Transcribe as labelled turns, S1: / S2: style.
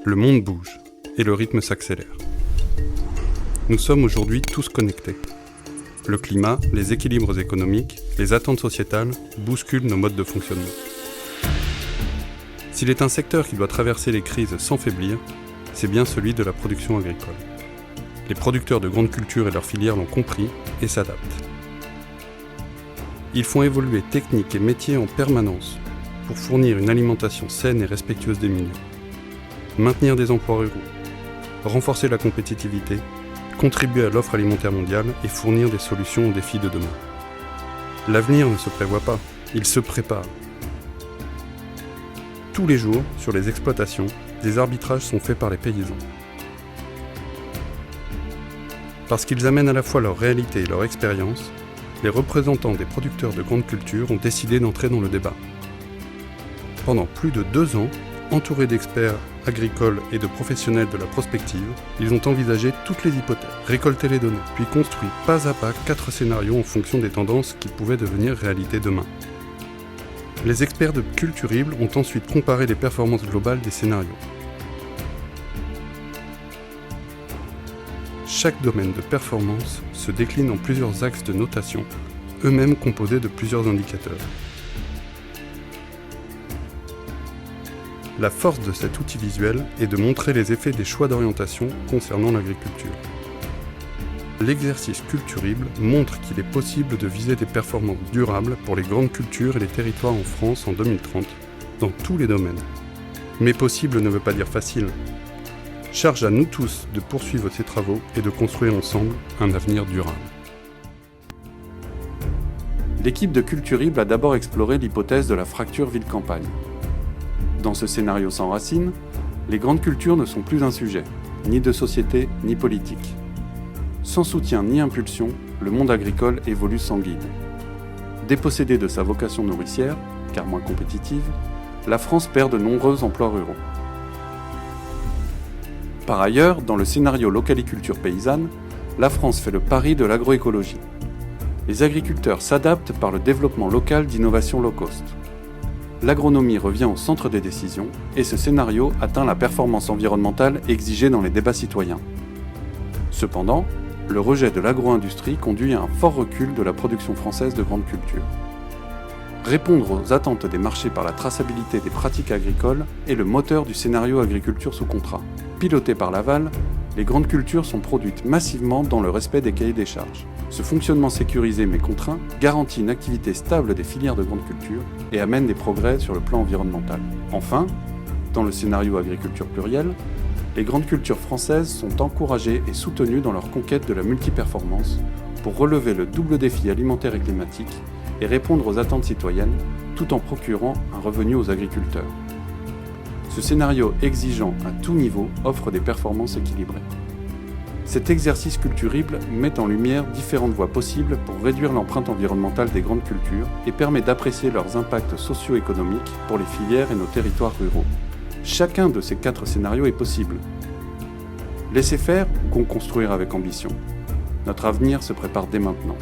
S1: Le monde bouge et le rythme s'accélère. Nous sommes aujourd'hui tous connectés. Le climat, les équilibres économiques, les attentes sociétales bousculent nos modes de fonctionnement. S'il est un secteur qui doit traverser les crises sans faiblir, c'est bien celui de la production agricole. Les producteurs de grandes cultures et leurs filières l'ont compris et s'adaptent. Ils font évoluer techniques et métiers en permanence pour fournir une alimentation saine et respectueuse des milieux, maintenir des emplois ruraux, renforcer la compétitivité, contribuer à l'offre alimentaire mondiale et fournir des solutions aux défis de demain. L'avenir ne se prévoit pas, il se prépare. Tous les jours, sur les exploitations, des arbitrages sont faits par les paysans. Parce qu'ils amènent à la fois leur réalité et leur expérience, les représentants des producteurs de grandes cultures ont décidé d'entrer dans le débat. Pendant plus de 2 ans, entourés d'experts agricoles et de professionnels de la prospective, ils ont envisagé toutes les hypothèses, récolté les données, puis construit pas à pas 4 scénarios en fonction des tendances qui pouvaient devenir réalité demain. Les experts de Culturible ont ensuite comparé les performances globales des scénarios. Chaque domaine de performance se décline en plusieurs axes de notation, eux-mêmes composés de plusieurs indicateurs. La force de cet outil visuel est de montrer les effets des choix d'orientation concernant l'agriculture. L'exercice Culturible montre qu'il est possible de viser des performances durables pour les grandes cultures et les territoires en France en 2030, dans tous les domaines. Mais possible ne veut pas dire facile. Charge à nous tous de poursuivre ces travaux et de construire ensemble un avenir durable.
S2: L'équipe de Culturible a d'abord exploré l'hypothèse de la fracture ville-campagne. Dans ce scénario sans racines, les grandes cultures ne sont plus un sujet, ni de société, ni politique. Sans soutien ni impulsion, le monde agricole évolue sans guide. Dépossédée de sa vocation nourricière, car moins compétitive, la France perd de nombreux emplois ruraux. Par ailleurs, dans le scénario localiculture paysanne, la France fait le pari de l'agroécologie. Les agriculteurs s'adaptent par le développement local d'innovations low cost. L'agronomie revient au centre des décisions et ce scénario atteint la performance environnementale exigée dans les débats citoyens. Cependant, le rejet de l'agro-industrie conduit à un fort recul de la production française de grandes cultures. Répondre aux attentes des marchés par la traçabilité des pratiques agricoles est le moteur du scénario agriculture sous contrat. Piloté par l'aval, les grandes cultures sont produites massivement dans le respect des cahiers des charges. Ce fonctionnement sécurisé mais contraint garantit une activité stable des filières de grandes cultures et amène des progrès sur le plan environnemental. Enfin, dans le scénario agriculture plurielle, les grandes cultures françaises sont encouragées et soutenues dans leur conquête de la multiperformance pour relever le double défi alimentaire et climatique et répondre aux attentes citoyennes tout en procurant un revenu aux agriculteurs. Ce scénario exigeant à tout niveau offre des performances équilibrées. Cet exercice Culturible met en lumière différentes voies possibles pour réduire l'empreinte environnementale des grandes cultures et permet d'apprécier leurs impacts socio-économiques pour les filières et nos territoires ruraux. Chacun de ces 4 scénarios est possible. Laissez faire ou construire avec ambition. Notre avenir se prépare dès maintenant.